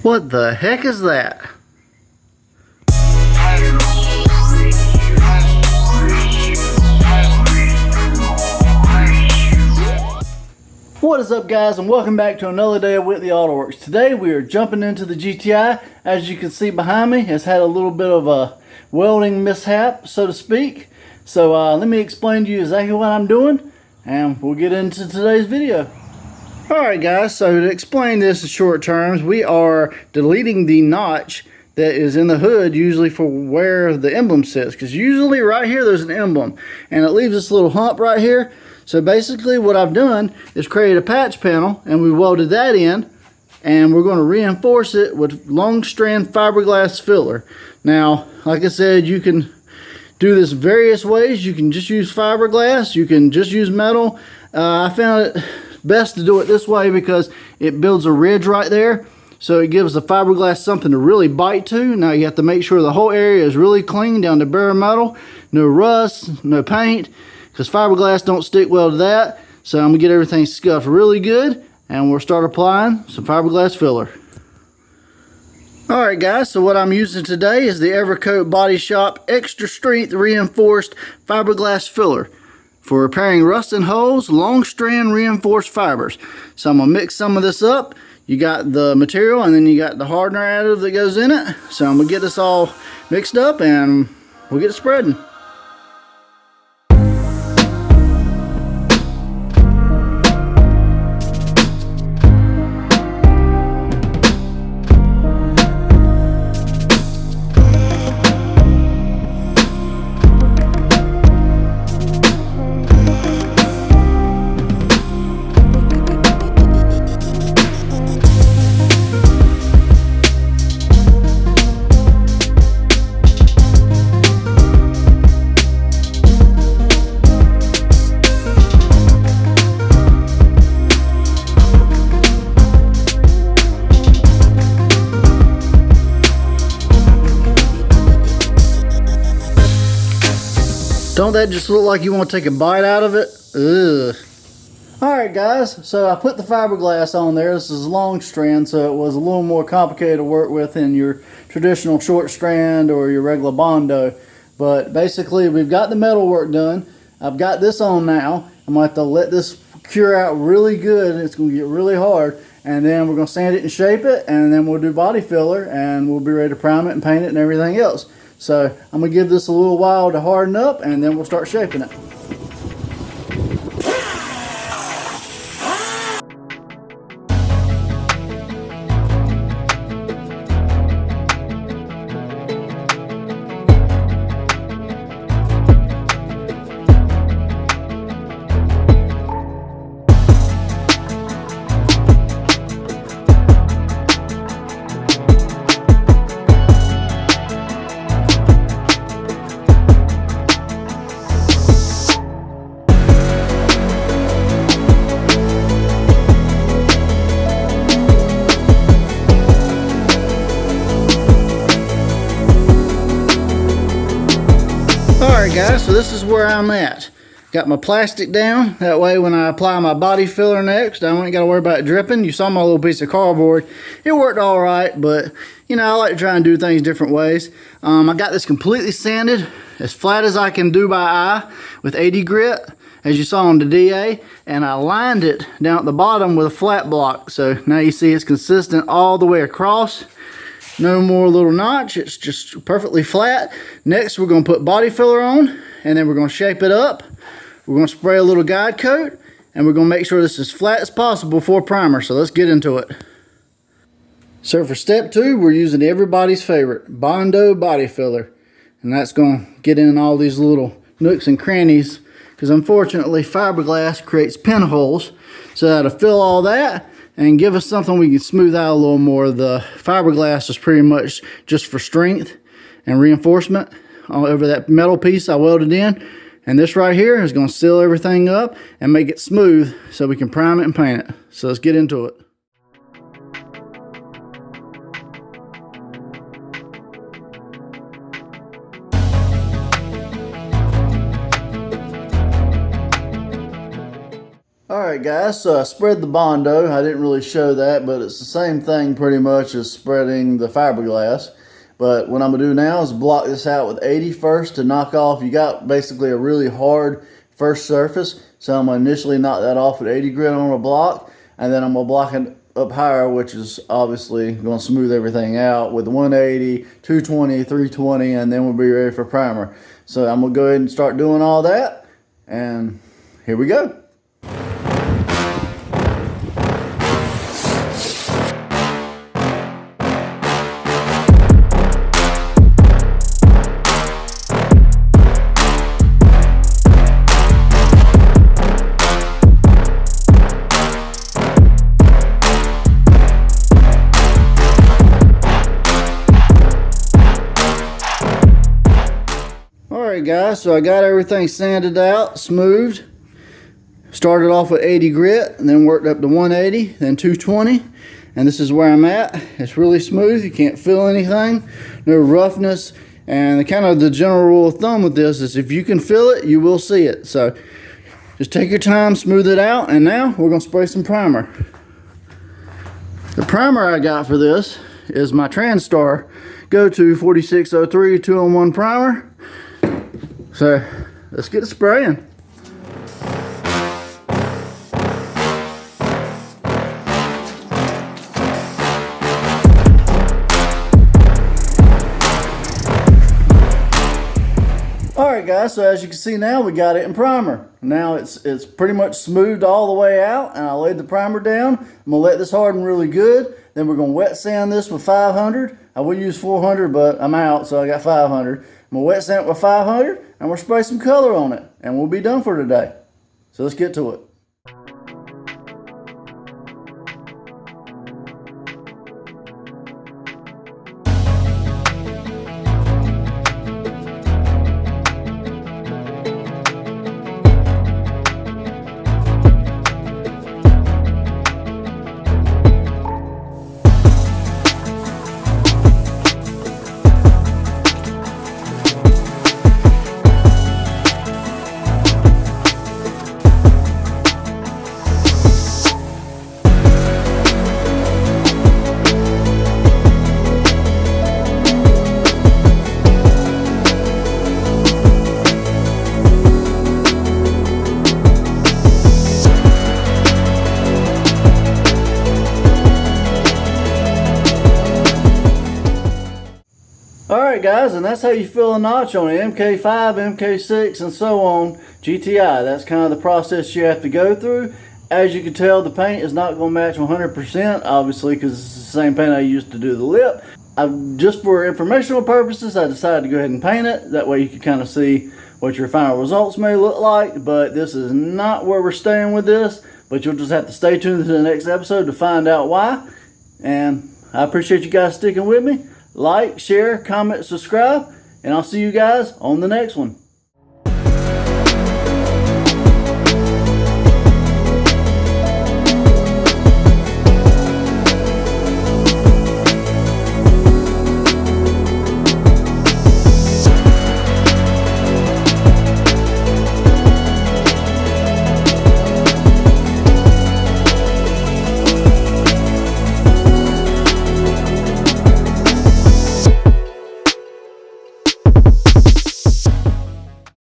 What the heck is that? What is up, guys, and welcome back to another day of Whitley Auto Works. Today we are jumping into the GTI. As you can see behind me, it's had a little bit of a welding mishap, so to speak. So let me explain to you exactly what I'm doing, and we'll get into today's video. Alright guys, so to explain this in short terms, we are deleting the notch that is in the hood, usually for where the emblem sits, because usually right here there's an emblem and it leaves this little hump right here. So basically what I've done is create a patch panel, and we welded that in, and we're going to reinforce it with long strand fiberglass filler. Now, like I said, you can do this various ways. You can just use fiberglass, you can just use metal. I found it best to do it this way because it builds a ridge right there, so it gives the fiberglass something to really bite to. Now you have to make sure the whole area is really clean down to bare metal, no rust, no paint, because fiberglass don't stick well to that. So I'm gonna get everything scuffed really good, and we'll start applying some fiberglass filler. Alright guys, so what I'm using today is the Evercoat Body Shop Extra Strength Reinforced Fiberglass Filler for repairing rust and holes, long strand reinforced fibers. So I'm gonna mix some of this up. You got the material, and then you got the hardener additive that goes in it. So I'm gonna get this all mixed up, and we'll get it spreading. Don't that just look like you want to take a bite out of it? Ugh. Alright guys, so I put the fiberglass on there. This is long strand, so it was a little more complicated to work with than your traditional short strand or your regular Bondo. But basically we've got the metal work done. I've got this on now. I'm going to have to let this cure out really good. It's going to get really hard. And then we're going to sand it and shape it, and then we'll do body filler, and we'll be ready to prime it and paint it and everything else. So I'm going to give this a little while to harden up, and then we'll start shaping it. Alright guys, so this is where I'm at. Got my plastic down, that way when I apply my body filler next, I ain't got to worry about it dripping. You saw my little piece of cardboard. It worked alright, but you know, I like to try and do things different ways. I got this completely sanded, as flat as I can do by eye, with 80 grit, as you saw on the DA, and I lined it down at the bottom with a flat block. So now you see it's consistent all the way across. No more little notch, it's just perfectly flat. Next we're going to put body filler on, and then we're going to shape it up. We're going to spray a little guide coat, and we're going to make sure this is as flat as possible before primer. So let's get into it. So for step 2, we're using everybody's favorite Bondo body filler, and that's going to get in all these little nooks and crannies, because unfortunately fiberglass creates pinholes. So that'll fill all that and give us something we can smooth out a little more. The fiberglass is pretty much just for strength and reinforcement all over that metal piece I welded in, and this right here is going to seal everything up and make it smooth so we can prime it and paint it. So let's get into it. Alright guys, so I spread the Bondo. I didn't really show that, but it's the same thing pretty much as spreading the fiberglass. But what I'm going to do now is block this out with 80 first to knock off. You got basically a really hard first surface. So I'm going to initially knock that off with 80 grit on a block. And then I'm going to block it up higher, which is obviously going to smooth everything out with 180, 220, 320, and then we'll be ready for primer. So I'm going to go ahead and start doing all that. And here we go. Alright guys, so I got everything sanded out, smoothed. Started off with 80 grit and then worked up to 180, then 220. And this is where I'm at. It's really smooth, you can't feel anything, no roughness. And the general rule of thumb with this is if you can feel it, you will see it. So just take your time, smooth it out, and now we're going to spray some primer. The primer I got for this is my TranStar Go-To 4603 2-in-1 primer. So let's get spraying. Alright guys, so as you can see now we got it in primer. Now it's pretty much smoothed all the way out, and I laid the primer down. I'm going to let this harden really good. Then we're going to wet sand this with 500. I would use 400, but I'm out, so I got 500. I'm going to wet sand it with 500, and we'll spray some color on it, and we'll be done for today. So let's get to it. Alright guys, and that's how you fill a notch on an MK5, MK6, and so on GTI. That's kind of the process you have to go through. As you can tell, the paint is not going to match 100%, obviously, because it's the same paint I used to do the lip. Just for informational purposes, I decided to go ahead and paint it. That way you can kind of see what your final results may look like, but this is not where we're staying with this. But you'll just have to stay tuned to the next episode to find out why. And I appreciate you guys sticking with me. Like, share, comment, subscribe, and I'll see you guys on the next one.